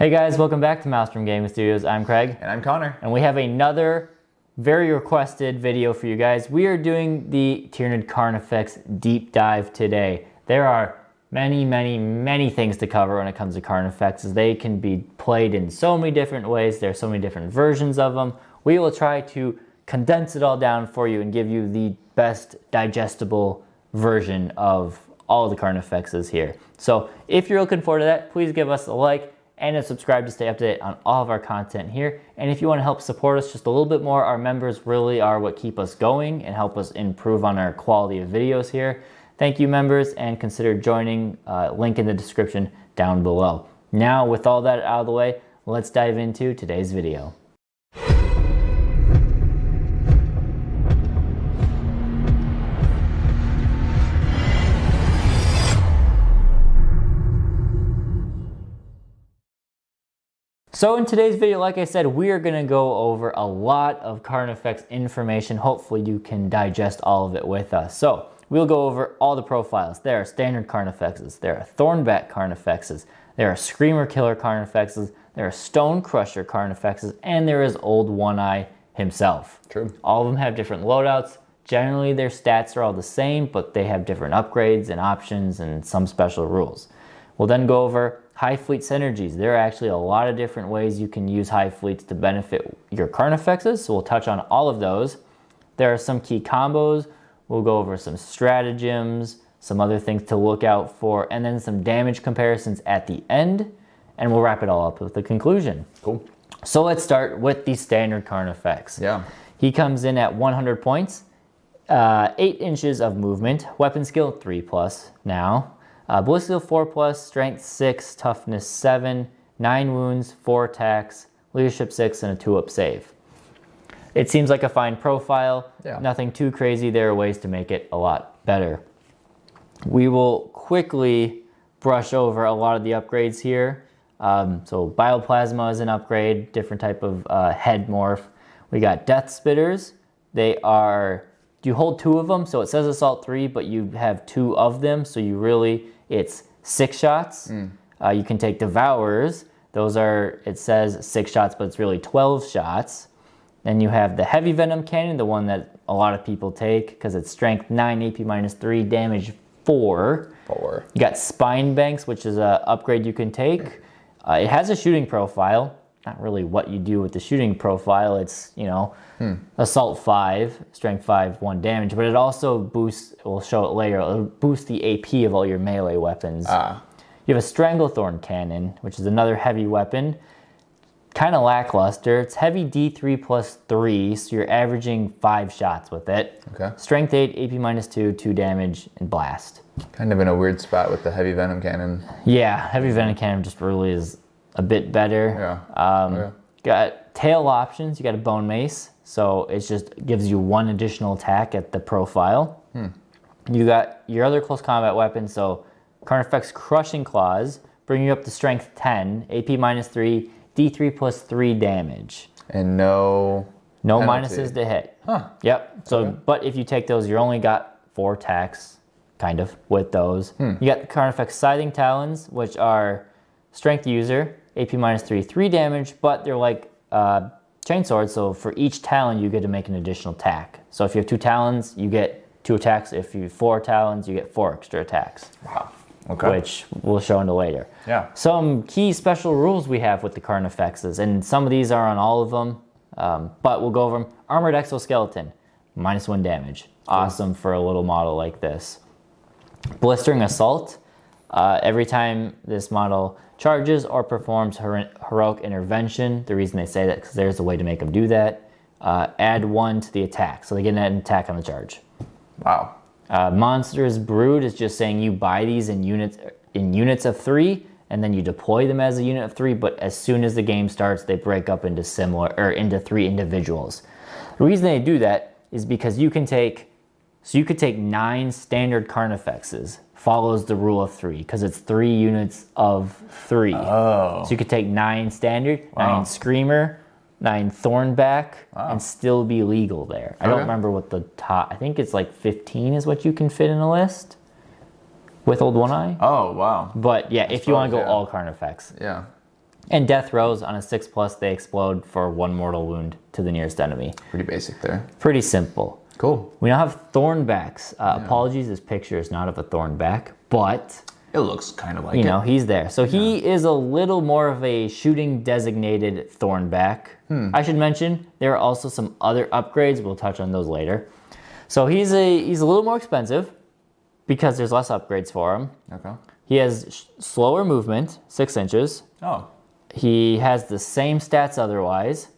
Hey guys, welcome back to Maelstrom Gaming Studios. I'm Craig. And I'm Connor. And we have another very requested video for you guys. We are doing the Tyranid Carnifex deep dive today. There are many things to cover when it comes to Carnifexes. They can be played in so many different ways. There are so many different versions of them. We will try to condense it all down for you and give you the best digestible version of all the Carnifexes here. So if you're looking forward to that, please give us a like and subscribe to stay up to date on all of our content here. And if you want to help support us just a little bit more, our members really are what keep us going and help us improve on our quality of videos here. Thank you, members, and consider joining. Link in the description down below. Now, with all that out of the way, let's dive into today's video. So in today's video, like I said, we are going to go over a lot of Carnifex information. Hopefully you can digest all of it with us. So we'll go over all the profiles. There are standard Carnifexes, there are Thornback Carnifexes, there are Screamer Killer Carnifexes, there are Stone Crusher Carnifexes, and there is Old One-Eye himself. True. All of them have different loadouts. Generally their stats are all the same, but they have different upgrades and options and some special rules. We'll then go over Hive Fleet Synergies. There are actually a lot of different ways you can use Hive Fleets to benefit your Carnifexes, so we'll touch on all of those. There are some key combos. We'll go over some stratagems, some other things to look out for, and then some damage comparisons at the end, and we'll wrap it all up with the conclusion. Cool. So let's start with the standard Carnifex. Yeah. He comes in at 100 points, 8 inches of movement, weapon skill 3+ now. Ballistic 4+, strength 6, toughness 7, 9 wounds, 4 attacks, leadership 6, and a 2-up save. It seems like a fine profile. Yeah. Nothing too crazy. There are ways to make it a lot better. We will quickly brush over a lot of the upgrades here. So Bioplasma is an upgrade, different type of head morph. We got Death Spitters. They are, you hold 2 of them, so it says Assault 3, but you have 2 of them, so you really, it's 6 shots. You can take Devourers. Those are, it says 6 shots, but it's really 12 shots. Then you have the Heavy Venom Cannon, the one that a lot of people take because it's strength 9, AP -3, damage 4. You got Spine Banks, which is an upgrade you can take. It has a shooting profile. Not really what you do with the shooting profile. It's, you know, Assault 5, Strength 5, 1 damage, but it also boosts, we'll show it later, it'll boost the AP of all your melee weapons. You have a Stranglethorn Cannon, which is another heavy weapon. Kind of lackluster. It's heavy D3+3, so you're averaging 5 shots with it. Okay. Strength 8, AP -2, 2 damage, and blast. Kind of in a weird spot with the Heavy Venom Cannon. Yeah, Heavy Venom Cannon just really is a bit better. Yeah. Got tail options. You got a Bone Mace, so it just gives you 1 additional attack at the profile. You got your other close combat weapon, so Carnifex Crushing Claws, bring you up to strength 10, AP -3, D3+3 damage. And no minuses to hit. Yep. So, okay. But if you take those, you only got 4 attacks, kind of, with those. You got the Carnifex Scything Talons, which are strength user, AP -3, 3 damage, but they're like chain swords, so for each talon you get to make an additional attack. So if you have 2 talons, you get 2 attacks. If you have 4 talons, you get 4 extra attacks. Wow. Okay. Which we'll show into later. Yeah. Some key special rules we have with the Carnifexes, and some of these are on all of them, but we'll go over them. Armored Exoskeleton, -1 damage. Awesome for a little model like this. Blistering Assault. Every time this model charges or performs heroic intervention, the reason they say that because there's a way to make them do that, add 1 to the attack, so they get an attack on the charge. Wow. Monstrous Brood is just saying you buy these in units of 3, and then you deploy them as a unit of 3, but as soon as the game starts, they break up into into 3 individuals. The reason they do that is because you can take, so you could take 9 standard Carnifexes, follows the rule of 3, because it's 3 units of 3. Oh. So you could take 9 standard, 9 Screamer, 9 Thornback, and still be legal there. I don't remember what the top, I think it's like 15 is what you can fit in a list. with Old One-Eye. Oh, wow. But yeah, if you want to go all Carnifex. Yeah. And death rows on a 6+, they explode for 1 mortal wound to the nearest enemy. Pretty basic there. Pretty simple. Cool. We now have Thornbacks. Apologies, this picture is not of a Thornback, but it looks kind of like you know, he's there. So he is a little more of a shooting designated Thornback. I should mention there are also some other upgrades. We'll touch on those later. So he's a little more expensive because there's less upgrades for him. Okay. He has slower movement, 6 inches. Oh. He has the same stats otherwise.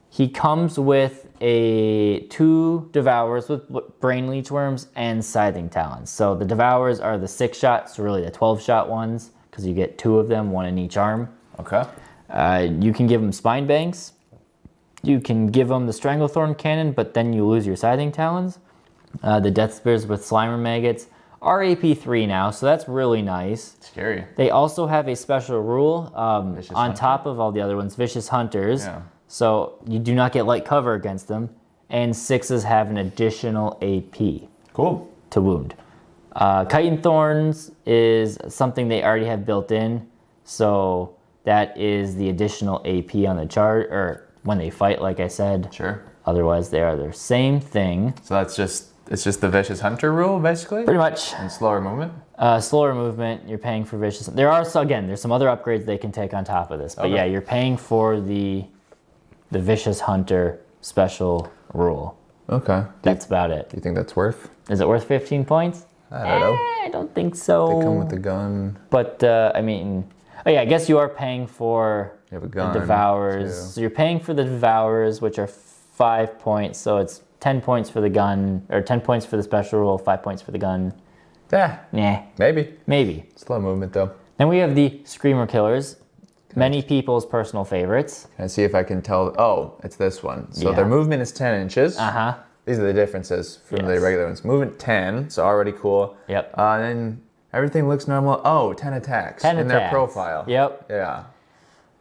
He comes with 2 Devours with Brain Leech Worms and Scything Talons. So the Devours are the 6-shot, so really the 12-shot ones, because you get 2 of them, 1 in each arm. Okay. You can give him Spine Banks. You can give him the Stranglethorn Cannon, but then you lose your Scything Talons. The Death Spears with Slimer Maggots are AP3 now, so that's really nice. Scary. They also have a special rule on Hunter? top of all the other ones, Vicious Hunters. Yeah. So you do not get light cover against them, and 6s have an additional AP. Cool. To wound. Chitin Thorns is something they already have built in, so that is the additional AP on the chart, or when they fight, like I said. Sure. Otherwise, they are the same thing. So that's it's just the Vicious Hunter rule, basically? Pretty much. And slower movement? Slower movement, you're paying for Vicious. There's some other upgrades they can take on top of this, but yeah, you're paying for the Vicious Hunter special rule. Okay. That's about it. Do you think that's worth? Is it worth 15 points? I don't know. I don't think so. They come with the gun. But, I mean, I guess you are paying for You have a gun, the Devours. too. So you're paying for the Devours, which are 5 points. So it's 10 points for the gun, or 10 points for the special rule, 5 points for the gun. Yeah. Nah. Maybe. Slow movement, though. Then we have the Screamer Killers. Many people's personal favorites. Can I see if I can tell? Oh, it's this one. So Yeah. their movement is 10 inches. Uh-huh. These are the differences from the regular ones. Movement 10, so already cool. Yep. Then everything looks normal. Oh, 10 attacks 10 in attacks. their profile. Yep. Yeah.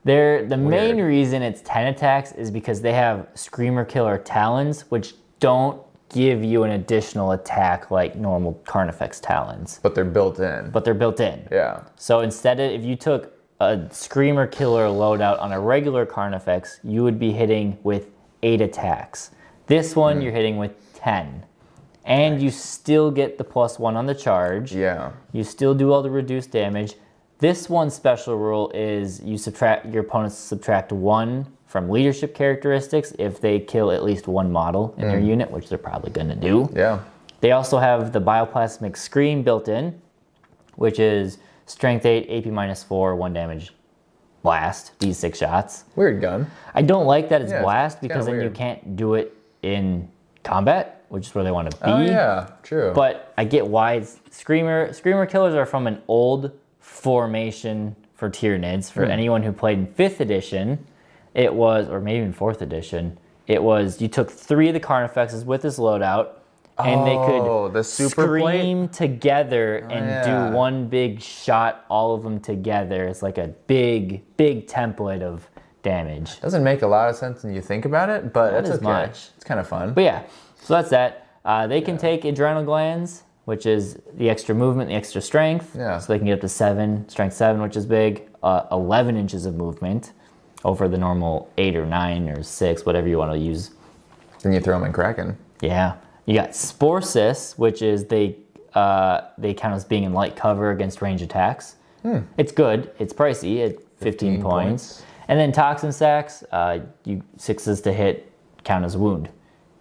The main reason it's 10 attacks is because they have Screamer Killer Talons, which don't give you an additional attack like normal Carnifex Talons. But they're built in. But they're built in. Yeah. So instead of, if you took a Screamer Killer loadout on a regular Carnifex, you would be hitting with 8 attacks. This one, you're hitting with 10. And you still get the +1 on the charge. Yeah. You still do all the reduced damage. This one's special rule is your opponents subtract 1 from leadership characteristics if they kill at least 1 model in their unit, which they're probably going to do. Yeah. They also have the Bioplasmic Scream built in, which is Strength 8, AP -4, 1 damage blast, these 6 shots. Weird gun. I don't like that it's Yeah, blast it's because kinda then you weird. can't do it in combat, which is where they want to be. Oh, yeah. True. But I get why it's Screamer Killers are from an old formation for Tyranids. For anyone who played in 5th edition, it was, or maybe in 4th edition, it was you took 3 of the Carnifexes with this loadout, and they could the super scream together and yeah. do one big shot, all of them together. It's like a big template of damage. Doesn't make a lot of sense when you think about it, but Not it's as okay. much. It's kind of fun. But yeah, so that's that. They can take Adrenal Glands, which is the extra movement, the extra strength. Yeah. So they can get up to 7, strength 7, which is big. 11 inches of movement over the normal 8 or 9 or 6, whatever you want to use. Then you throw them in Kraken. Yeah. You got Sporcis, which is they count as being in light cover against range attacks. It's good. It's pricey at 15 points. And then Toxin Sacks, you 6s to hit, count as a wound.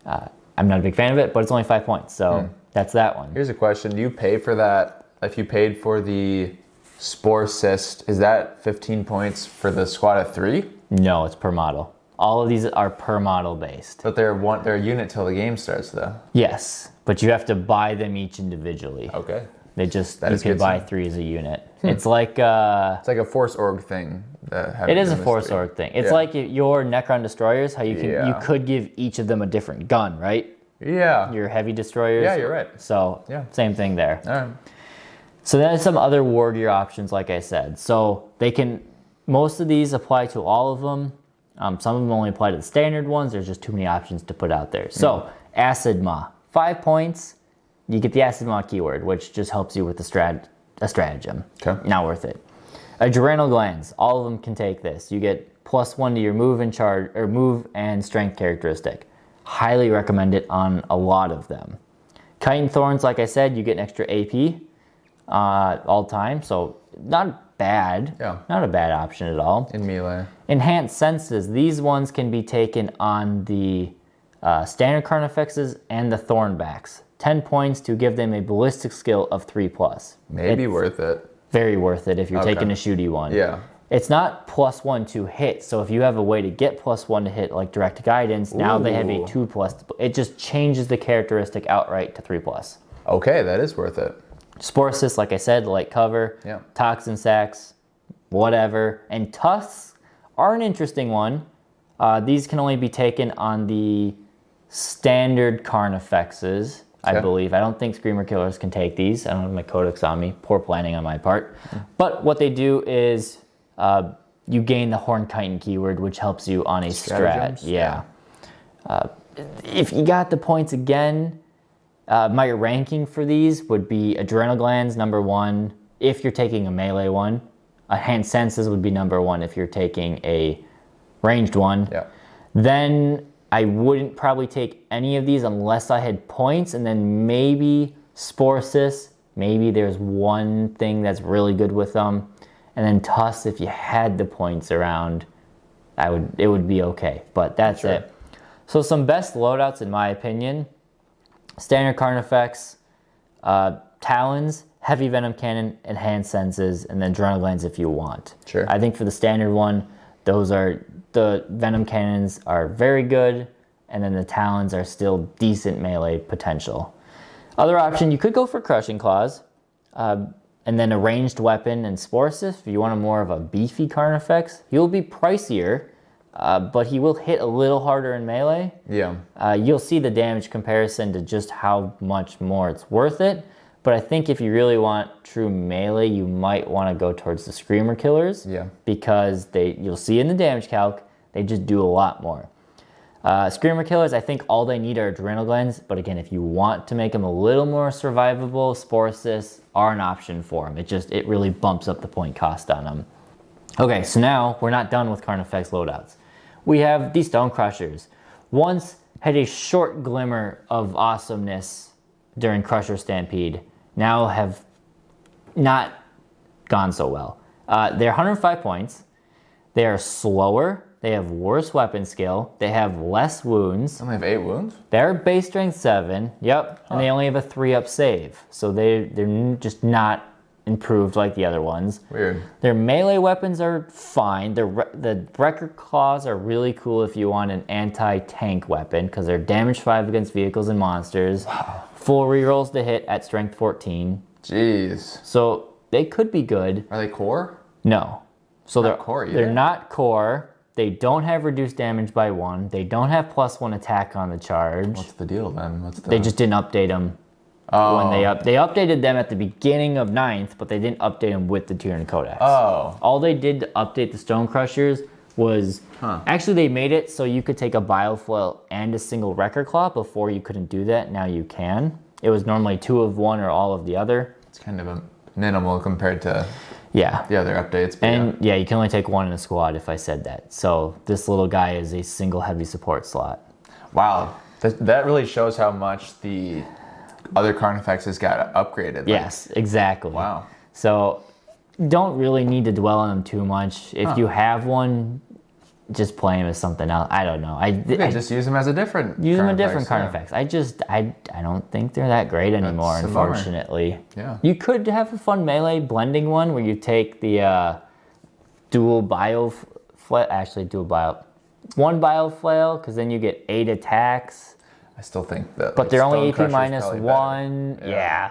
I'm not a big fan of it, but it's only 5 points, so that's that one. Here's a question. Do you pay for that? If you paid for the Spore Cyst, is that 15 points for the squad of 3? No, it's per model. All of these are per model based. But they're a unit till the game starts, though. Yes, but you have to buy them each individually. Okay. They just, That you is can good buy to know. 3 as a unit. It's like... It's like a Force Org thing. It is a Force Org thing. It's like your Necron Destroyers, how you can you could give each of them a different gun, right? Yeah. Your Heavy Destroyers. Yeah, you're right. So, same thing there. All right. So then some other Wargear options, like I said. So they can, most of these apply to all of them. Some of them only apply to the standard ones. There's just too many options to put out there. So Acid Maw, 5 points. You get the Acid Maw keyword, which just helps you with a stratagem. Okay. Not worth it. Adrenal glands, all of them can take this. You get +1 to your move and charge, or move and strength characteristic. Highly recommend it on a lot of them. Chitin Thorns, like I said, you get an extra AP all time, so not bad. Yeah. Not a bad option at all. In melee. Enhanced Senses, these ones can be taken on the standard Carnifexes and the Thornbacks. 10 points to give them a ballistic skill of 3+. Maybe worth it. Very worth it if you're taking a shooty one. Yeah. It's not +1 to hit, so if you have a way to get +1 to hit, like direct guidance, now they have a 2+. It just changes the characteristic outright to 3+. Okay, that is worth it. Sporocyst, like I said, light cover. Yeah. Toxin sacs, whatever. And tusks are an interesting one. These can only be taken on the standard Carnifexes, I believe. I don't think Screamer Killers can take these. I don't have my codex on me. Poor planning on my part. But what they do is you gain the Horn Chitin keyword, which helps you on a strat. Yeah. If you got the points again, my ranking for these would be Adrenal Glands, #1, if you're taking a melee one. Enhanced Senses would be #1 if you're taking a ranged one. Yeah. Then I wouldn't probably take any of these unless I had points, and then maybe Sporocyst. Maybe there's one thing that's really good with them. And then Tusk, if you had the points around, it would be okay. But that's it. So some best loadouts in my opinion: Standard Carnifex, Talons, Heavy Venom Cannon, Enhanced Senses, and then Adrenal Glands if you want. Sure. I think for the standard one, the Venom Cannons are very good, and then the Talons are still decent melee potential. Other option, you could go for Crushing Claws, and then a ranged weapon and Sporocyst. If you want a more of a beefy Carnifex, he'll be pricier, but he will hit a little harder in melee. Yeah. You'll see the damage comparison to just how much more it's worth it. But I think if you really want true melee, you might want to go towards the Screamer Killers. Yeah. Because you'll see in the damage calc, they just do a lot more. Screamer Killers, I think all they need are Adrenal Glands. But again, if you want to make them a little more survivable, Sporocysts are an option for them. It really bumps up the point cost on them. Okay, so now we're not done with Carnifex loadouts. We have the Stone Crushers. Once had a short glimmer of awesomeness during Crusher Stampede. Now have not gone so well. They're 105 points. They are slower. They have worse weapon skill. They have less wounds. Only have 8 wounds? They're base strength 7. Yep. And they only have a 3-up save. So they're just not improved like the other ones. Weird. Their melee weapons are fine. The Wrecker Claws are really cool if you want an anti-tank weapon, because they're damage 5 against vehicles and monsters. Wow. Full rerolls to hit at strength 14. Jeez. So they could be good. Are they core? No. So Not core either? They're not core. They don't have reduced damage by 1. They don't have +1 attack on the charge. What's the deal then? They just didn't update them. When they updated them at the beginning of 9th, but they didn't update them with the Tyranid Codex. Oh. All they did to update the Stone Crushers was actually they made it so you could take a Bioflail and a single Wrecker Claw. Before you couldn't do that. Now you can. It was normally 2 of one or all of the other. It's kind of a minimal compared to the other updates. But and you can only take 1 in a squad if I said that. So this little guy is a single heavy support slot. Wow. That really shows how much the other Carnifexes got upgraded. Yes, exactly. Wow. So don't really need to dwell on them too much. If you have one, just play him as something else. I don't know. I just use them as a different use them a different Carnifex. I don't think they're that great anymore, unfortunately. Yeah. You could have a fun melee blending one where you take the dual Bioflail, actually one Bioflail, because then you get 8 attacks. I still think that. But they're only AP -1. Yeah.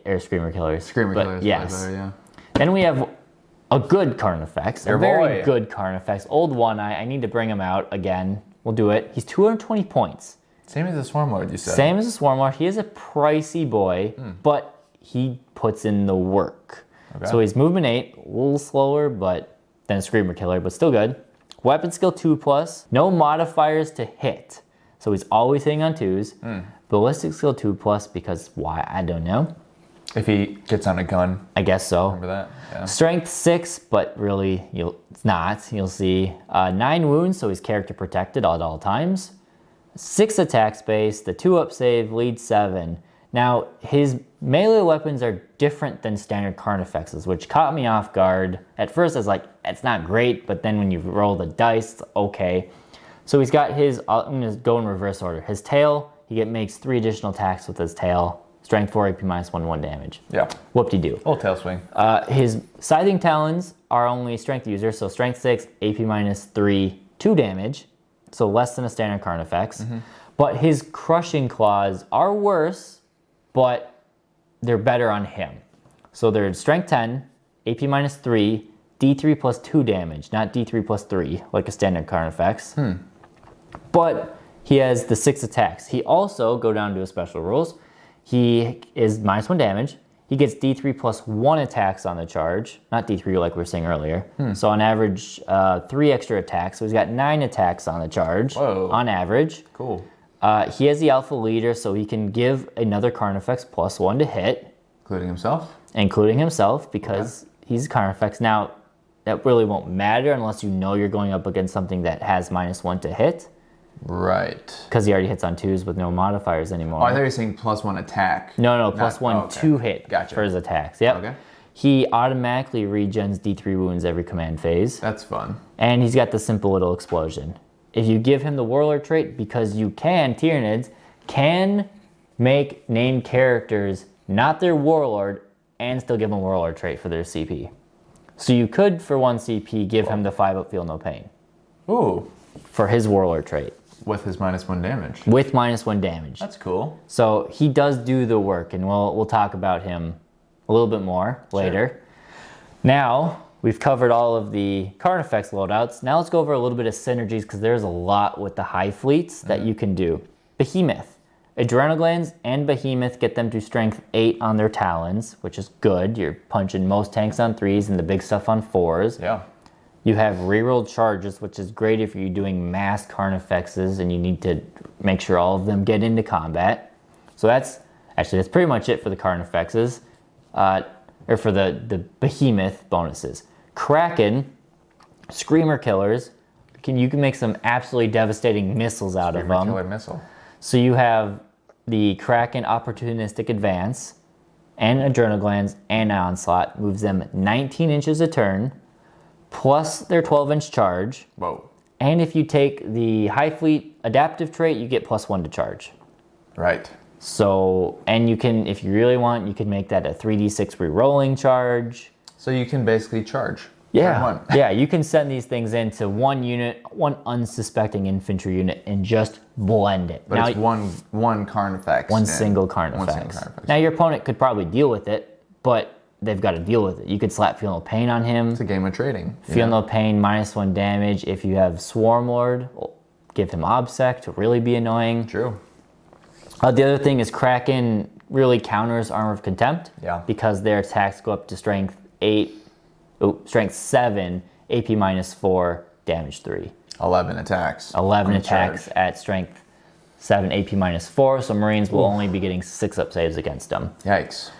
Or Screamer Killers. Screamer Killers. Yes. Better, yeah. Then we have a good Carnifex. Your a very boy. good Carnifex. Old One Eye. I need to bring him out again. We'll do it. He's 220 points. Same as the Swarmlord, you said. Same as the Swarmlord. He is a pricey boy, but he puts in the work. Okay. So he's movement 8, a little slower, but than a Screamer Killer, but still good. Weapon skill 2+. No modifiers to hit. So he's always hitting on 2s. Ballistic skill 2+, because why? I don't know. If he gets on a gun. I guess so. Remember that? Yeah. Strength 6, but really it's not. You'll see 9 wounds, so he's character protected at all times. 6 attack space, the 2-up save, lead 7. Now, his melee weapons are different than standard Carnifexes, which caught me off guard. At first, I was like, it's not great, but then when you roll the dice, it's okay. So he's got his, I'm going to go in reverse order. His tail, he makes 3 additional attacks with his tail. Strength 4, AP minus 1 damage. Yeah. Whoop-de-doo. Little tail swing. His Scything Talons are only strength user, so strength 6, AP minus 3, 2 damage. So less than a standard Carnifex. But his Crushing Claws are worse, but they're better on him. So they're strength 10, AP minus 3, D3 plus 2 damage, not D3 plus 3, like a standard Carnifex. But he has the 6 attacks. He also, go down to his special rules, he is minus 1 damage. He gets D3 plus 1 attacks on the charge, not D3 like we were saying earlier. So on average, 3 extra attacks. So he's got 9 attacks on the charge on average. Cool. He has the Alpha Leader, so he can give another Carnifex plus 1 to hit. Including himself? Including himself, because he's a Carnifex. Now, that really won't matter unless you know you're going up against something that has minus 1 to hit. Right. Because he already hits on 2s with no modifiers anymore. Oh, I thought you were saying plus 1 attack. No, plus 1 to hit for his attacks. Yep. Okay. He automatically regens D3 wounds every command phase. That's fun. And he's got the simple little explosion. If you give him the Warlord trait, because you can, Tyranids can make named characters not their Warlord and still give them a Warlord trait for their CP. So you could, for 1 CP, give him the 5-up Feel No Pain. Ooh. For his Warlord trait. With his minus 1 damage. With minus 1 damage. That's cool. So he does do the work, and we'll talk about him a little bit more later. Now, we've covered all of the Carnifex loadouts. Now let's go over a little bit of synergies, because there's a lot with the Hive fleets that you can do. Behemoth. Adrenal Glands and Behemoth get them to strength 8 on their talons, which is good. You're punching most tanks on 3s and the big stuff on 4s. Yeah. You have reroll charges, which is great if you're doing mass Carnifexes and you need to make sure all of them get into combat. So that's pretty much it for the Carnifexes, or for the Behemoth bonuses. Kraken, Screamer Killers, you can make some absolutely devastating missiles out of them. Killer missile. So you have the Kraken Opportunistic Advance and Adrenal Glands and Onslaught, moves them 19 inches a turn, plus their 12-inch charge. Whoa. And if you take the Hive Fleet adaptive trait, you get plus 1 to charge. Right. So, and you can, if you really want, you can make that a 3d6 re-rolling charge. So you can basically charge. Yeah, yeah, you can send these things into one unit, one unsuspecting infantry unit, and just blend it. But now, it's one Carnifex. One single Carnifex. Now your opponent could probably deal with it, but they've got to deal with it. You could slap Feel No Pain on him. It's a game of trading. Feel No Pain, minus 1 damage. If you have Swarm Lord, give him Obsec to really be annoying. True. The other thing is Kraken really counters Armor of Contempt. Yeah. Because their attacks go up to strength 7, AP minus 4, damage 3. 11 attacks. 11 attacks at strength 7, AP minus 4, so Marines will only be getting 6-up saves against them. Yikes.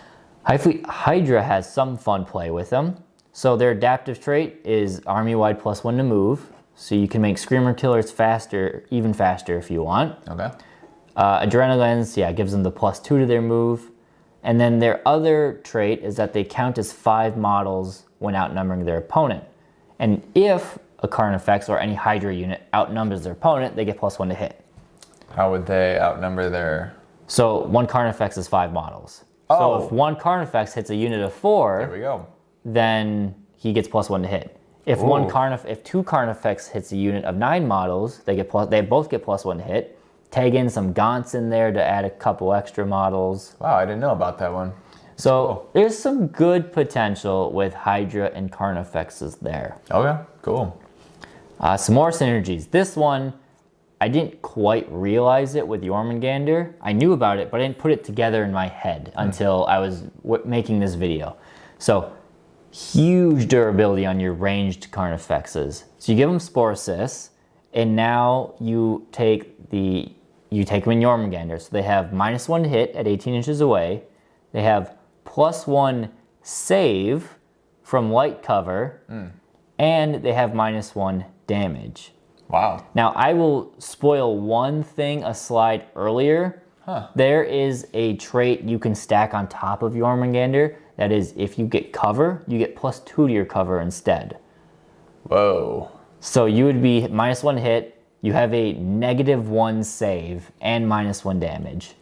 Hive Fleet Hydra has some fun play with them. So their adaptive trait is army-wide plus 1 to move. So you can make Screamer Killers faster, even faster if you want. Okay. Adrenal Glands, gives them the plus 2 to their move. And then their other trait is that they count as 5 models when outnumbering their opponent. And if a Carnifex or any Hydra unit outnumbers their opponent, they get plus 1 to hit. How would they outnumber their... So 1 Carnifex is 5 models. So if 1 Carnifex hits a unit of 4, there we go. Then he gets plus 1 to hit. If if 2 Carnifex hits a unit of 9 models, they both get plus 1 to hit. Tag in some Gaunts in there to add a couple extra models. Wow, I didn't know about that one. So there's some good potential with Hydra and Carnifexes there. Okay, cool. Some more synergies. This one, I didn't quite realize it with Jormungandr. I knew about it, but I didn't put it together in my head until I was making this video. So, huge durability on your ranged Carnifexes. So you give them Spore Cysts, and now you take them in Jormungandr. So they have minus 1 to hit at 18 inches away. They have +1 save from light cover, and they have -1 damage. Wow. Now, I will spoil one thing a slide earlier. There is a trait you can stack on top of your Jormungandr. That is, if you get cover, you get +2 to your cover instead. Whoa. So you would be -1 hit, you have a -1 save, and -1 damage.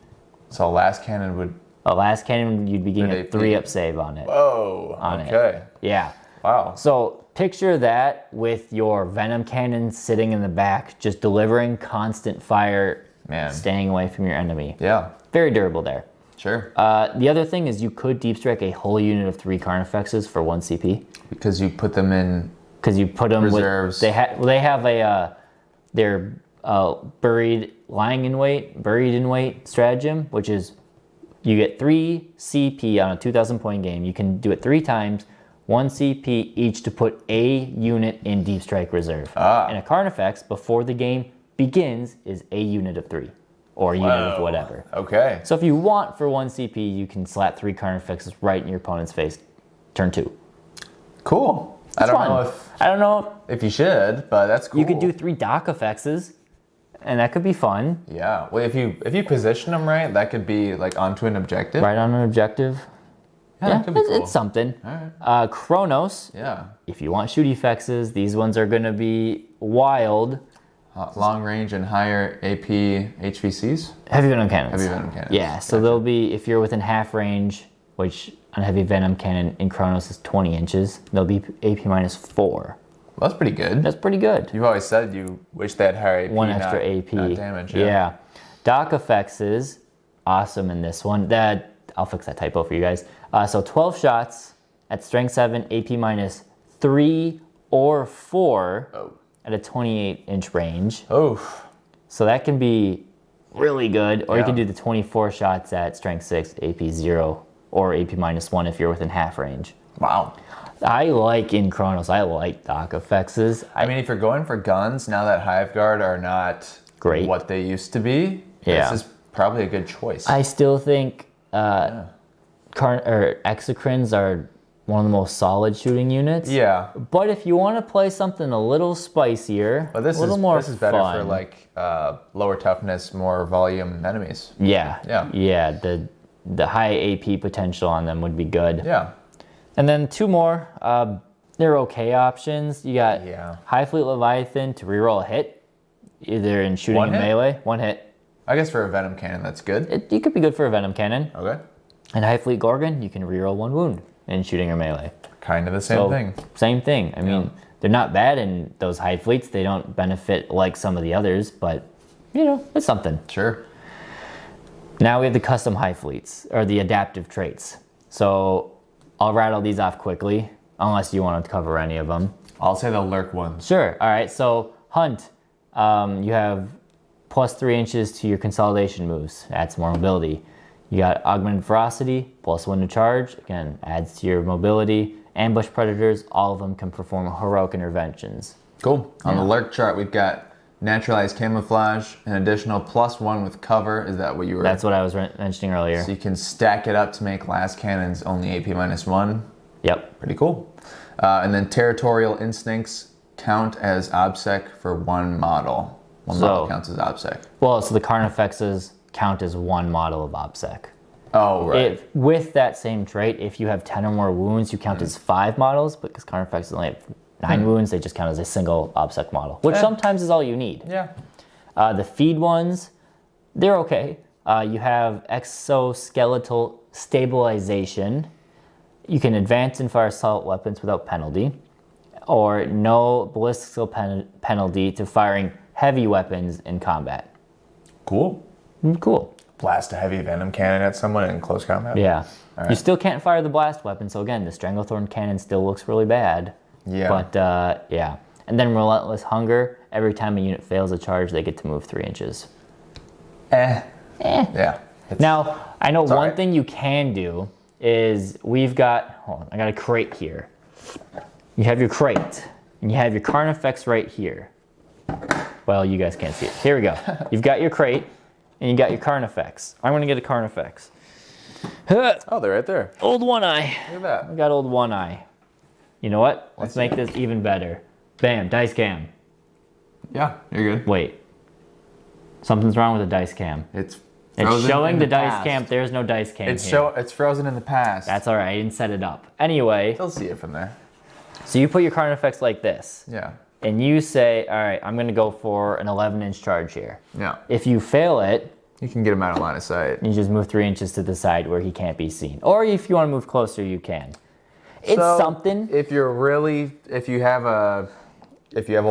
So a last cannon would... A last cannon, you'd be getting a AP. 3-up save on it. Whoa. On it. Okay. Yeah. Wow. So picture that with your venom cannon sitting in the back, just delivering constant fire, Man. staying away from your enemy. Yeah. Very durable there. Sure. The other thing is you could deep strike a whole unit of 3 Carnifexes for 1 CP. Because you put them in... Because you put them reserves. with... They have a... they're buried in wait stratagem, which is you get 3 CP on a 2,000 point game. You can do it 3 times, 1 CP each to put a unit in deep strike reserve. And a Carnifex before the game begins is a unit of 3 or a unit of whatever. Okay. So if you want for 1 CP, you can slap 3 Carnifexes right in your opponent's face, turn 2. Cool. I don't know if you should, but that's cool. You could do 3 Datasheets, and that could be fun. Yeah. Well, if you position them right, that could be like onto an objective. Right on an objective. Yeah, that could be cool. It's something. All right. Chronos. Yeah. If you want shooty Fexes, these ones are going to be wild. Long range and higher AP HVCs. Heavy venom cannons. Heavy venom cannons. Yeah. So they'll be, if you're within half range, which on heavy venom cannon in Chronos is 20 inches, they'll be AP -4. Well, that's pretty good. That's pretty good. You've always said you wish they had higher AP. 1 extra AP. Not damage. Yeah. Datasheets, awesome in this one. I'll fix that typo for you guys. So 12 shots at strength 7, AP -3 or 4 at a 28-inch range. Oof. So that can be really good. Or you Yeah. can do the 24 shots at strength 6, AP 0 or AP -1 if you're within half range. Wow. I like in Chronos, I like Datasheets. I mean, if you're going for guns, now that Hive Guard are not Great. what they used to be, Yeah. this is probably a good choice. I still think Exocrines are one of the most solid shooting units. Yeah. But if you want to play something a little spicier, But this a little more this is better fun. for like lower toughness, more volume enemies. Yeah. Yeah. Yeah. The high AP potential on them would be good. Yeah. And then 2 more. They're okay options. You got High Fleet Leviathan to reroll a hit, either in shooting One and hit? melee. 1 hit. I guess for a venom cannon, that's good. It could be good for a venom cannon. Okay. And High Fleet Gorgon, you can reroll 1 wound in shooting or melee. Kind of the same thing. Same thing. I mean, they're not bad in those high fleets. They don't benefit like some of the others, but you know, it's something. Sure. Now we have the custom high fleets, or the adaptive traits. So I'll rattle these off quickly, unless you want to cover any of them. I'll say the lurk ones. Sure. All right. So Hunt, you have +3 inches to your consolidation moves. Adds more mobility. You got augmented ferocity, +1 to charge. Again, adds to your mobility. Ambush predators, all of them can perform heroic interventions. Cool. On the lurk chart, we've got naturalized camouflage, an additional +1 with cover. Is that what you were? That's what I was mentioning earlier. So you can stack it up to make last cannons only AP -1. Yep. Pretty cool. And then territorial instincts count as OBSEC for 1 model. One model counts as OBSEC. Well, so the Carnifexes count as 1 model of OBSEC. Oh, right. With that same trait, if you have 10 or more wounds, you count as 5 models, because Carnifexes only have 9 wounds, they just count as a single OBSEC model, which sometimes is all you need. Yeah. The feed ones, they're okay. You have exoskeletal stabilization. You can advance and fire assault weapons without penalty, or no ballistic penalty to firing heavy weapons in combat. Cool. Cool. Blast a heavy venom cannon at someone in close combat? Yeah. Right. You still can't fire the blast weapon, so again, the Stranglethorn cannon still looks really bad. Yeah. But, yeah. And then Relentless Hunger, every time a unit fails a charge, they get to move 3 inches. Yeah. Now, I know one right. thing you can do is we've got, hold on, I got a crate here. You have your crate, and you have your Carnifex right here. Well, you guys can't see it. Here we go. You've got your crate, and you got your Carnifex. I'm going to get a Carnifex. Oh, they're right there. Old One Eye. Look at I that. got Old One Eye. You know what? Let's make this even better. Bam, dice cam. Yeah, you're good. Wait. Something's wrong with the dice cam. It's showing in the dice past. cam. There's no dice cam It's here. it's frozen in the past. That's all right. I didn't set it up. Anyway, They'll see it from there. so you put your Carnifex like this. Yeah. And you say, all right, I'm going to go for an 11-inch charge here. Yeah. If you fail it, You can get him out of line of sight. you just move 3 inches to the side where he can't be seen. Or if you want to move closer, you can. It's So, something. If you have a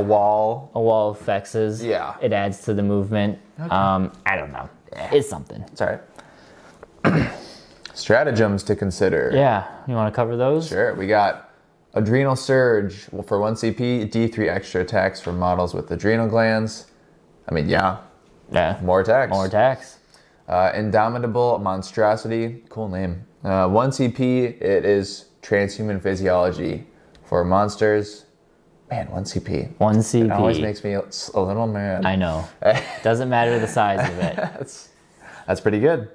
wall. A wall of Fexes. Yeah. It adds to the movement. Okay. I don't know. It's something. It's all right. Stratagems to consider. Yeah. You want to cover those? Sure. We got Adrenal Surge for 1 CP, D3 extra attacks for models with adrenal glands. I mean, yeah. Yeah. More attacks. More attacks. Indomitable Monstrosity. Cool name. 1 CP, it is transhuman physiology for monsters. Man, 1 CP. 1 CP. It always makes me a little mad. I know. Doesn't matter the size of it. That's pretty good.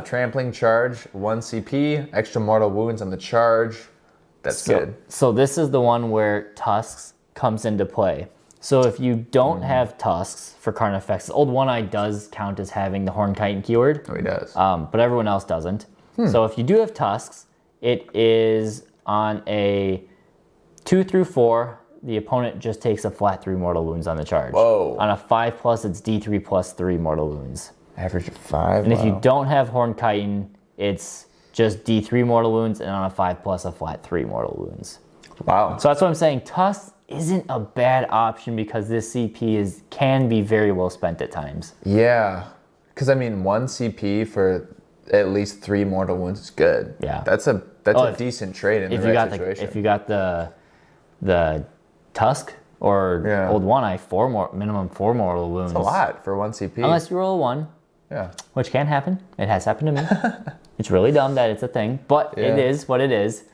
Trampling Charge, 1 CP, extra mortal wounds on the charge. That's good. So this is the one where Tusks comes into play. So if you don't have Tusks for Carnifex, Old One Eye does count as having the Horn Chitin keyword. Oh, he does. But everyone else doesn't. So if you do have Tusks, it is on a 2 through 4. The opponent just takes a flat 3 mortal wounds on the charge. Whoa. On a 5+, it's D3 plus 3 mortal wounds. Average of 5. And if you don't have Horn Chitin, it's just D3 mortal wounds, and on a 5+, a flat 3 mortal wounds. Wow. So that's what I'm saying. Tusks isn't a bad option because this CP can be very well spent at times. Yeah. Because, I mean, 1 CP for at least 3 mortal wounds is good. Yeah. That's a decent trade in the right situation. If you got the Tusk or Old One Eye, minimum 4 mortal wounds. It's a lot for 1 CP. Unless you roll a 1. Yeah. Which can happen. It has happened to me. It's really dumb that it's a thing, but it is what it is.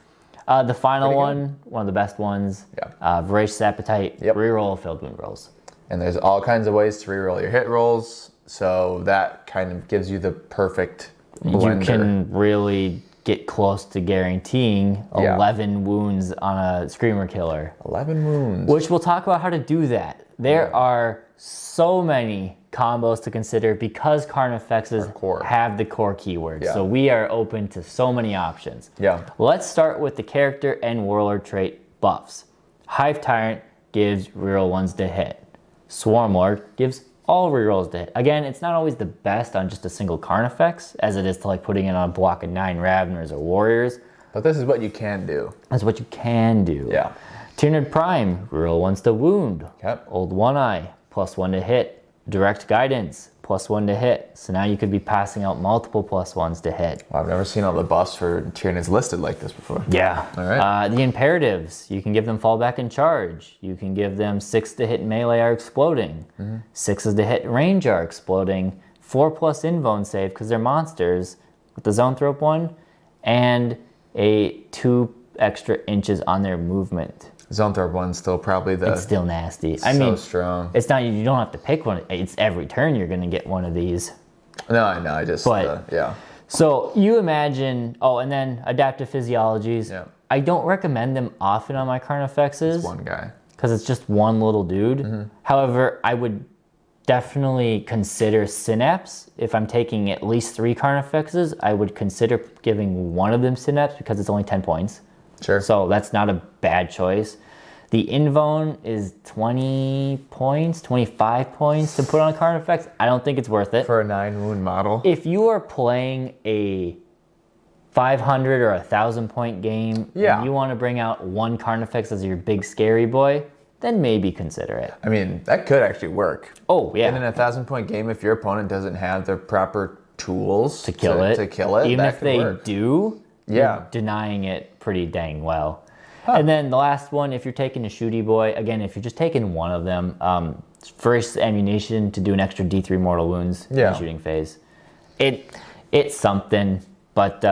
The final one of the best ones, Voracious Appetite, reroll filled wound rolls. And there's all kinds of ways to reroll your hit rolls, so that kind of gives you the perfect blender. You can really get close to guaranteeing 11 wounds on a Screamer Killer. 11 wounds. Which we'll talk about how to do that. There are so many combos to consider because Carnifexes have the core keywords. Yeah. So we are open to so many options. Yeah. Let's start with the character and warlord trait buffs. Hive Tyrant gives reroll 1s to hit. Swarmlord gives all rerolls to hit. Again, it's not always the best on just a single Carnifex, as it is to like putting it on a block of 9 Raveners or Warriors. But this is what you can do. That's what you can do. Yeah. Tyranid Prime, reroll 1s to wound. Yep. Old One Eye, +1 to hit. Direct Guidance, +1 to hit. So now you could be passing out multiple +1s to hit. Well, I've never seen all the buffs for Tyranids listed like this before. Yeah. All right. The Imperatives, you can give them Fallback and Charge. You can give them 6 to hit melee are exploding. 6s to hit range are exploding. 4+ invone save because they're monsters with the Zone Thrope one. And a 2 extra inches on their movement. Zone Thrope one's still probably It's still nasty. I so mean, strong. it's not, you don't have to pick one. It's every turn you're going to get one of these. No, I know. I just, yeah. So you imagine, and then Adaptive Physiologies. Yeah. I don't recommend them often on my Carnifexes. It's one guy. Because it's just one little dude. However, I would definitely consider Synapse. If I'm taking at least 3 Carnifexes, I would consider giving one of them Synapse because it's only 10 points. Sure. So that's not a bad choice. The Invone is 20 points, 25 points to put on a Carnifex. I don't think it's worth it. For a 9 wound model. If you are playing a 500 or 1,000 point game, and you want to bring out one Carnifex as your big scary boy, then maybe consider it. I mean, that could actually work. Oh, yeah. In an 1,000 point game, if your opponent doesn't have the proper tools to kill it, even if they do, you're denying it pretty dang well. And then the last one, if you're taking a shooty boy, again, if you're just taking one of them, first ammunition to do an extra D3 mortal wounds in the shooting phase. It's something, but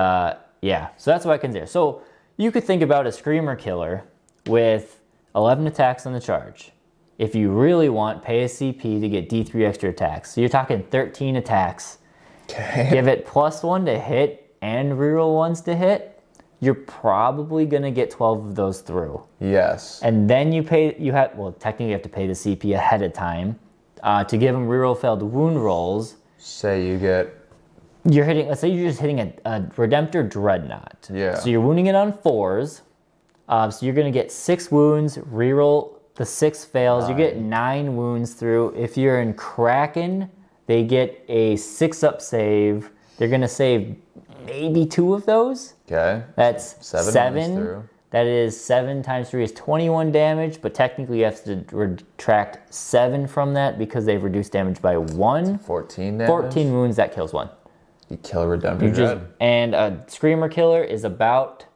yeah, so that's what I consider. So you could think about a Screamer Killer with 11 attacks on the charge. If you really want, pay a CP to get D3 extra attacks. So you're talking 13 attacks. Okay. Give it +1 to hit and reroll ones to hit, you're probably going to get 12 of those through. Yes. And then technically you have to pay the CP ahead of time to give them reroll failed wound rolls. Say you get... Let's say you're just hitting a Redemptor Dreadnought. Yeah. So you're wounding it on 4s. So you're going to get 6 wounds, reroll the 6 fails. You get 9 wounds through. If you're in Kraken, they get a 6-up save. They're going to save maybe 2 of those. Okay. That's 7. Through. That is 7 times 3 is 21 damage, but technically you have to retract 7 from that because they've reduced damage by 1. 14 damage? 14 wounds, that kills 1. You kill a Redemptor Dread. And a Screamer Killer is about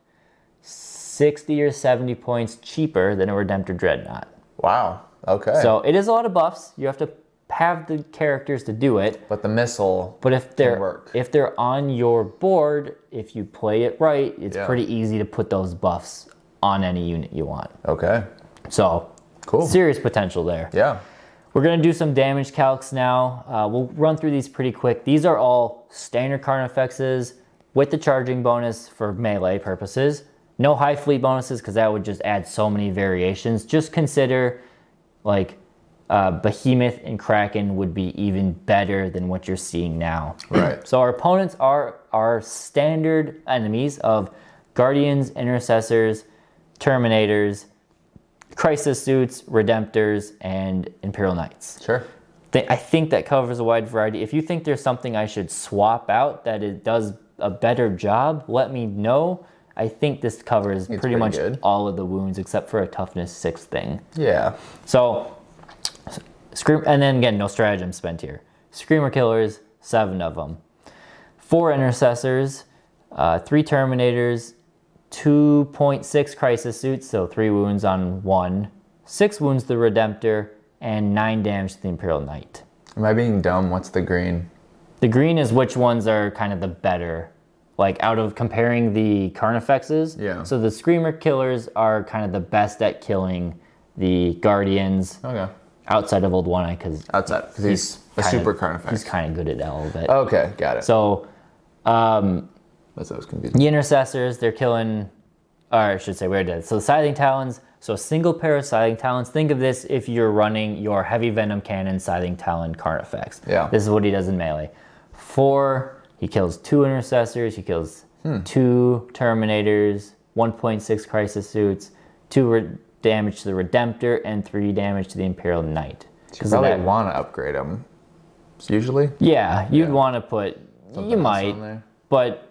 60 or 70 points cheaper than a Redemptor Dreadnought. Wow. Okay. So it is a lot of buffs. You have to have the characters to do it. But the missile if they're on your board, if you play it right, it's pretty easy to put those buffs on any unit you want. Okay. So cool. Serious potential there. Yeah. We're going to do some damage calcs now. We'll run through these pretty quick. These are all standard Carnifexes with the charging bonus for melee purposes. No high fleet bonuses because that would just add so many variations. Just consider like Behemoth and Kraken would be even better than what you're seeing now. Right. So our opponents are our standard enemies of Guardians, Intercessors, Terminators, Crisis Suits, Redemptors, and Imperial Knights. Sure. I think that covers a wide variety. If you think there's something I should swap out that it does a better job, let me know. I think this covers pretty much all of the wounds except for a toughness 6 thing. Yeah. So, and then again, no stratagem spent here. Screamer Killers, 7 of them. 4 Intercessors, 3 Terminators, 2.6 Crisis Suits, so 3 wounds on 1, 6 wounds to the Redemptor, and 9 damage to the Imperial Knight. Am I being dumb? What's the green? The green is which ones are kind of the better, like out of comparing the Carnifexes. Yeah. So the Screamer Killers are kind of the best at killing the Guardians. Okay. Outside of Old One-Eye, because he's a super Carnifex. He's kind of good at all of it. Okay, got it. So, that's what I was confused. The Intercessors, they're killing, or I should say, we're dead. So the Scything Talons, so a single pair of Scything Talons. Think of this if you're running your Heavy Venom Cannon Scything Talon Carnifex. Yeah. This is what he does in melee. 4, he kills 2 Intercessors, he kills 2 Terminators, 1.6 Crisis Suits, 2 damage to the Redemptor, and 3 damage to the Imperial Knight. You probably want to upgrade them, usually. Yeah, you'd want to put, something you might, but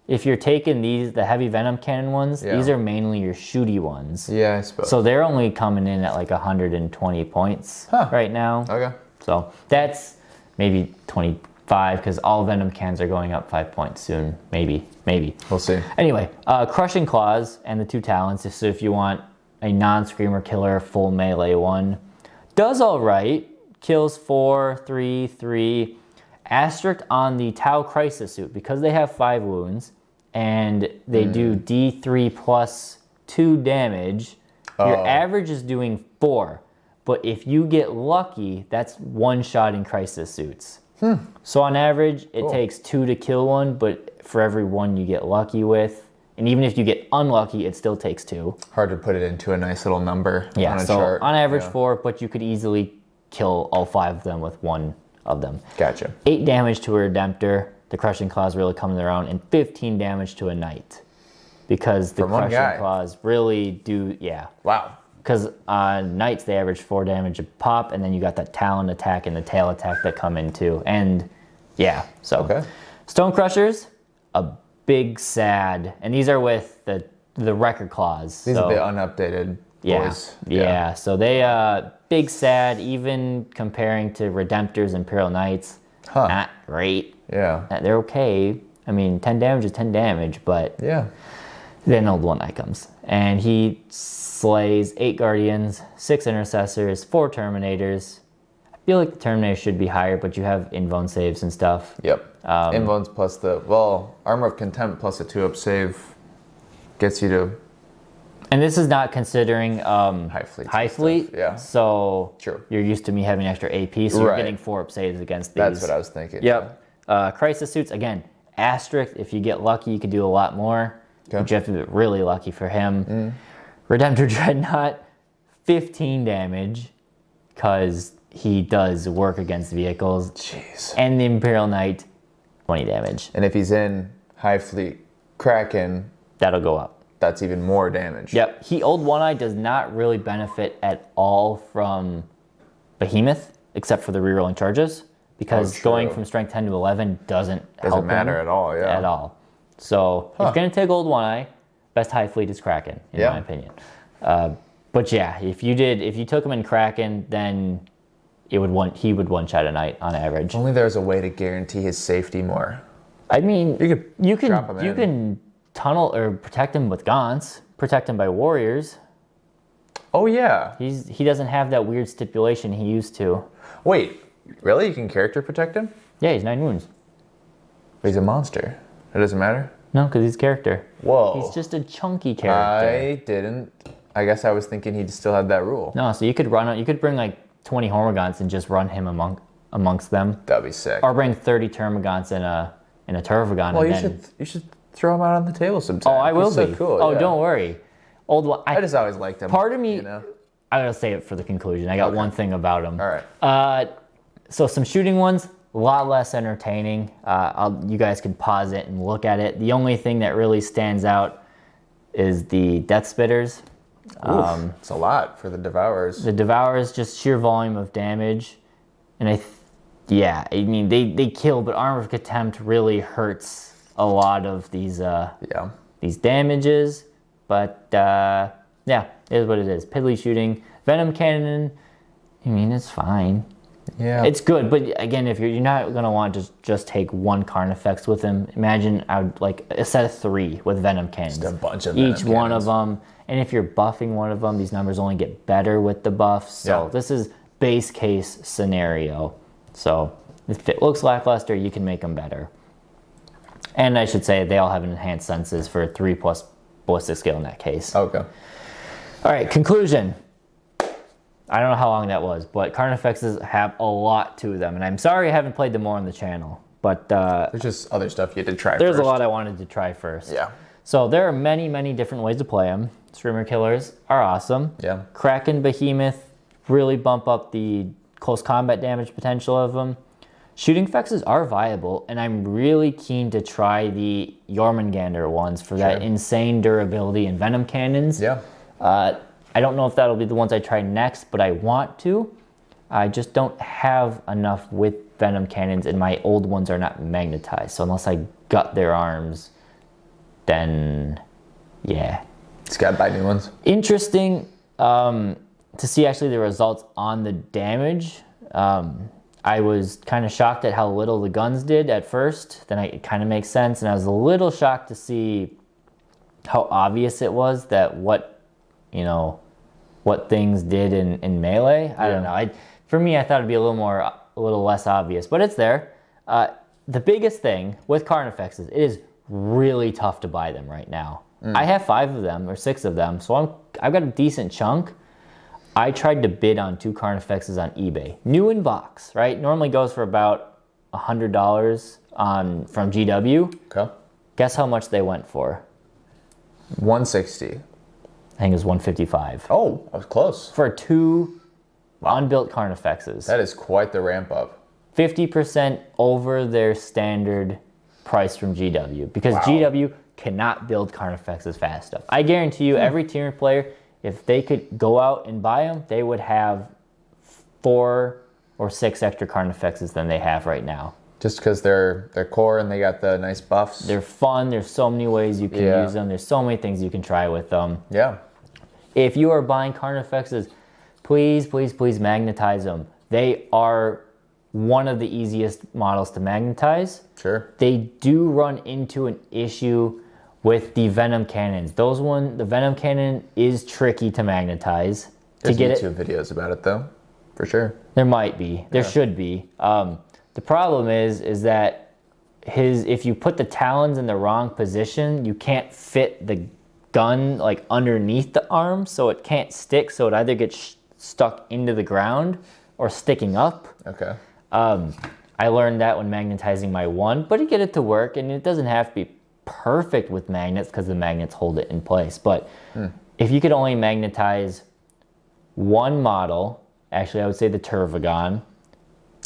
if you're taking the Heavy Venom Cannon ones, these are mainly your shooty ones. Yeah, I suppose. So they're only coming in at like 120 points right now. Okay. So that's maybe 25 because all Venom cans are going up 5 points soon. Maybe. We'll see. Anyway, Crushing Claws and the 2 Talons, so if you want a non-Screamer Killer full melee one, does all right. Kills 4, 3, 3. Asterisk on the Tau Crisis Suit, because they have 5 wounds and they do D3 plus 2 damage, your average is doing 4. But if you get lucky, that's 1-shotting Crisis Suits. So on average, it takes 2 to kill one, but for every 1 you get lucky with, and even if you get unlucky, it still takes 2. Hard to put it into a nice little number on a chart. On average 4, but you could easily kill all 5 of them with 1 of them. Gotcha. 8 damage to a Redemptor. The Crushing Claws really come to their own, and 15 damage to a Knight. Because the Crushing Claws really do, Wow. Because Knights, they average 4 damage a pop, and then you got that Talon attack and the Tail attack that come in too. And Stone Crushers, a big sad, and these are with the Record Claws. These are the unupdated boys. Yeah. So they big sad, even comparing to Redemptors and Imperial Knights. Not great. Yeah. They're okay. I mean, 10 damage is 10 damage, but then Old One-Eye comes. And he slays 8 Guardians, 6 Intercessors, 4 Terminators. I feel like the Terminator should be higher, but you have invuln saves and stuff. Yep. Invulns plus Armor of Contempt plus a 2-up save gets you to... And this is not considering high fleet. Yeah. So True. You're used to me having extra AP, so you're getting 4-up saves against these. That's what I was thinking. Yep. Crisis Suits, again, Asterisk, if you get lucky, you could do a lot more. Okay. But you have to be really lucky for him. Redemptor Dreadnought, 15 damage, because he does work against vehicles. Jeez. And the Imperial Knight, 20 damage. And if he's in Hive Fleet Kraken, That'll go up. that's even more damage. Yep. Old One Eye does not really benefit at all from Behemoth, except for the rerolling charges, because going from strength 10 to 11 doesn't help matter him at all, yeah. At all. So if you're going to take Old One Eye, best Hive Fleet is Kraken, in my opinion. But yeah, if you took him in Kraken, then he would one-shot a Knight on average. If only there's a way to guarantee his safety more. I mean, you drop him in. can tunnel or protect him with Gaunts, protect him by warriors. Oh yeah. He doesn't have that weird stipulation he used to. Wait, really? You can character protect him? Yeah, he's 9 wounds. But he's a monster. It doesn't matter? No, because he's character. Whoa. He's just a chunky character. I guess I was thinking he still had that rule. No, so you could bring like 20 Hormagaunts and just run him amongst them. That'd be sick. Or bring 30 Termagants in a Tervagon. Well, and you should throw him out on the table sometime. Oh, I will He's be. So cool. Oh, yeah. Don't worry. I just always liked him. Part of me, you know? I gotta say it for the conclusion. I got one thing about him. All right. So some shooting ones, a lot less entertaining. You guys can pause it and look at it. The only thing that really stands out is the Death Spitters. It's a lot for the Devourers. The Devourers, just sheer volume of damage. And I mean, they kill, but Armor of Contempt really hurts a lot of these damages. But yeah, it is what it is. Piddly shooting. Venom Cannon, I mean, it's fine. Yeah. It's good, but again, if you're not going to want to just take one Carnifex with him, imagine I would like a set of 3 with Venom Cannons. Just a bunch of Each one of them. And if you're buffing one of them, these numbers only get better with the buffs. So this is base case scenario. So if it looks lackluster, you can make them better. And I should say they all have an enhanced senses for 3+ ballistic skill in that case. Okay. All right, conclusion. I don't know how long that was, but Carnifexes have a lot to them. And I'm sorry I haven't played them more on the channel. But there's just other stuff you had to try there's first. a lot I wanted to try first. Yeah. So there are many, many different ways to play them. Screamer Killers are awesome. Yeah. Kraken Behemoth really bump up the close combat damage potential of them. Shooting Fexes are viable, and I'm really keen to try the Jormungandr ones for that insane durability and Venom Cannons. Yeah. I don't know if that'll be the ones I try next, but I want to. I just don't have enough with Venom Cannons, and my old ones are not magnetized. So unless I gut their arms, then yeah. Just gotta buy new ones. Interesting to see actually the results on the damage. I was kind of shocked at how little the guns did at first. Then it kind of makes sense. And I was a little shocked to see how obvious it was that what things did in melee. I don't know. For me, I thought it'd be a little less obvious, but it's there. The biggest thing with Carnifexes, it is really tough to buy them right now. I have 5 of them or 6 of them, so I've got a decent chunk. I tried to bid on 2 Carnifexes on eBay, new in box, right? Normally goes for about $100 from GW. Okay. Guess how much they went for? 160. I think it was 155. Oh, I was close. For 2 unbuilt Carnifexes. That is quite the ramp up. 50% over their standard price from GW, because GW cannot build Carnifexes fast enough. I guarantee you, every Tyranid player, if they could go out and buy them, they would have 4 or 6 extra Carnifexes than they have right now. Just because they're core and they got the nice buffs. They're fun. There's so many ways you can use them. There's so many things you can try with them. Yeah. If you are buying Carnifexes, please, please, please magnetize them. They are one of the easiest models to magnetize. Sure. They do run into an issue with the Venom Cannons. The Venom Cannon is tricky to magnetize. There's YouTube videos about it though, for sure. There might be. There should be. The problem is that if you put the talons in the wrong position, you can't fit the gun like underneath the arm, so it can't stick. So it either gets stuck into the ground or sticking up. Okay. I learned that when magnetizing my one, but you get it to work, and it doesn't have to be perfect with magnets because the magnets hold it in place. But if you could only magnetize one model, actually I would say the Turvagon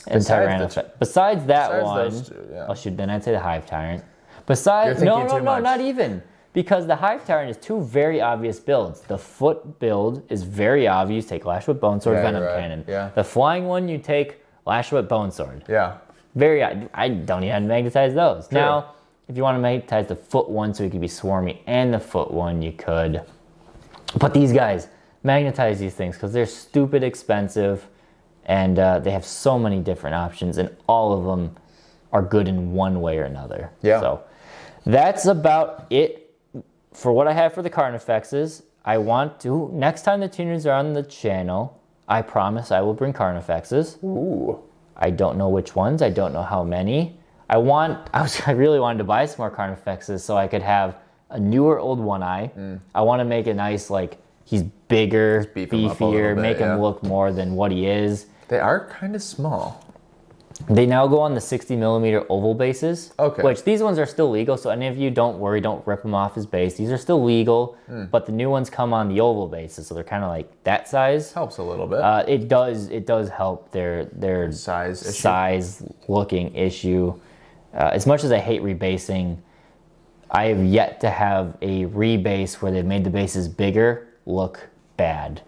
and Tyranid. Besides that one, those two, yeah. Oh shoot, then I'd say the Hive Tyrant. Besides, no, not even. Because the Hive Tyrant is two very obvious builds. The foot build is very obvious. Take Lash with Bone Sword, Venom Cannon. Yeah. The flying one, you take Lash with Bone Sword. Yeah. Very, I don't even have to magnetize those. True. Now, if you want to magnetize the foot one so it could be swarmy and the foot one, you could. But these guys, magnetize these things because they're stupid expensive and they have so many different options and all of them are good in one way or another. Yeah. So that's about it for what I have for the Carnifexes. I want to, next time the tuners are on the channel, I promise I will bring Carnifexes. Ooh. I don't know which ones. I don't know how many. I really wanted to buy some more Carnifexes so I could have a newer old One Eye. I want to make a nice, like, he's bigger, beef him up a little beefier, bit, make him look more than what he is. They are kind of small. They now go on the 60mm oval bases. Okay. Which these ones are still legal, so any of you don't worry, don't rip them off his base. These are still legal, but the new ones come on the oval bases, so they're kind of like that size. Helps a little bit. It does help their size looking issue. As much as I hate rebasing, I have yet to have a rebase where they've made the bases bigger look bad.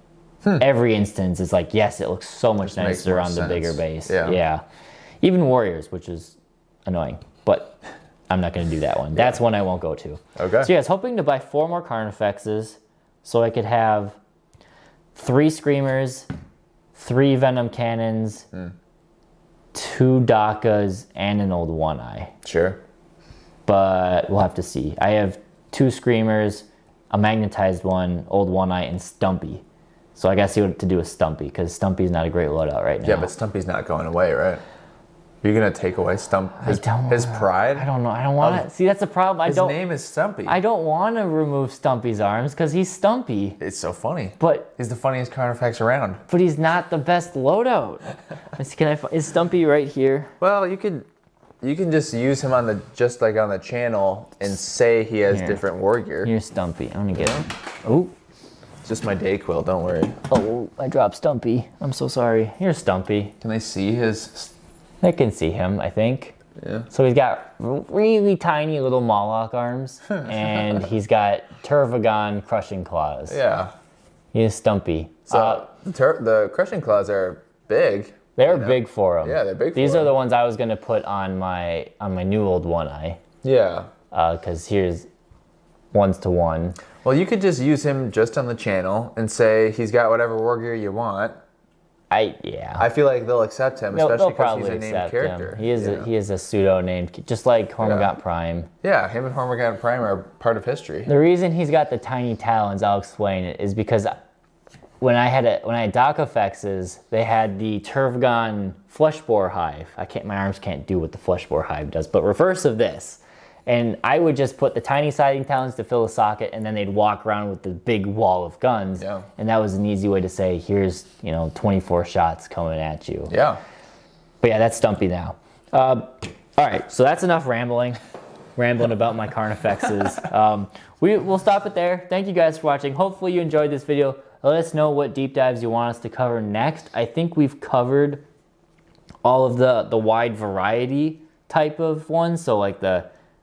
Every instance is like, yes, it looks so much nicer on the bigger base. Yeah. Even Warriors, which is annoying, but I'm not going to do that one. That's one I won't go to. Okay. So yeah, I was hoping to buy 4 more Carnifexes so I could have 3 Screamers, 3 Venom Cannons, 2 Dakas, and an old One Eye. Sure. But we'll have to see. I have 2 Screamers, a magnetized one, old One Eye, and Stumpy. So I gotta see what to do with Stumpy, because Stumpy's not a great loadout right now. Yeah, but Stumpy's not going away, right? You're gonna take away his pride? I don't know. I don't want to. See, that's the problem. His name is Stumpy. I don't want to remove Stumpy's arms because he's Stumpy. It's so funny. But he's the funniest Carnifex around. But he's not the best loadout. Is Stumpy right here? Well, you can just use him on the on the channel and say he has different war gear. Here's Stumpy. I'm gonna get him. Oh. Just my day quill, don't worry. Oh, I dropped Stumpy. I'm so sorry. Here's Stumpy. Can they see his? They can see him, I think. Yeah. So he's got really tiny little Moloch arms, and he's got Turvagon crushing claws. Yeah. He's Stumpy. So the crushing claws are big. They're big for him. Yeah, they're big. These are the ones I was gonna put on my new old One Eye. Yeah. Because here's 1-to-1. Well, you could just use him just on the channel and say he's got whatever war gear you want. I feel like they'll accept him, especially because he's a named character. He is a pseudo named, just like Hormigaunt Prime. Yeah, him and Hormigaunt Prime are part of history. The reason he's got the tiny talons, I'll explain it, is because when I had Fexes, they had the Turvagon Fleshboar Hive. My arms can't do what the Fleshboar Hive does, but reverse of this. And I would just put the tiny siding talons to fill a socket, and then they'd walk around with the big wall of guns. Yeah. And that was an easy way to say, here's 24 shots coming at you. Yeah. But yeah, that's Stumpy now. All right, so that's enough rambling about my Carnifexes. We'll stop it there. Thank you guys for watching. Hopefully you enjoyed this video. Let us know what deep dives you want us to cover next. I think we've covered all of the wide variety type of ones. So like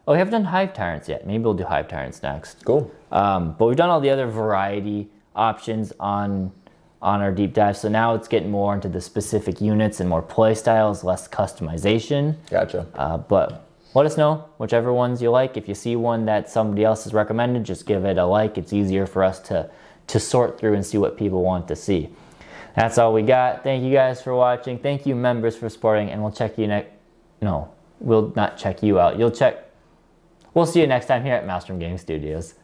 we haven't done Hive Tyrants yet. Maybe we'll do Hive Tyrants next. Cool. But we've done all the other variety options on our deep dive. So now it's getting more into the specific units and more play styles, less customization. Gotcha. But let us know whichever ones you like. If you see one that somebody else has recommended, just give it a like. It's easier for us to sort through and see what people want to see. That's all we got. Thank you guys for watching. Thank you members for supporting, and we'll check you we'll not check you out. We'll see you next time here at Maelstrom Gaming Studios.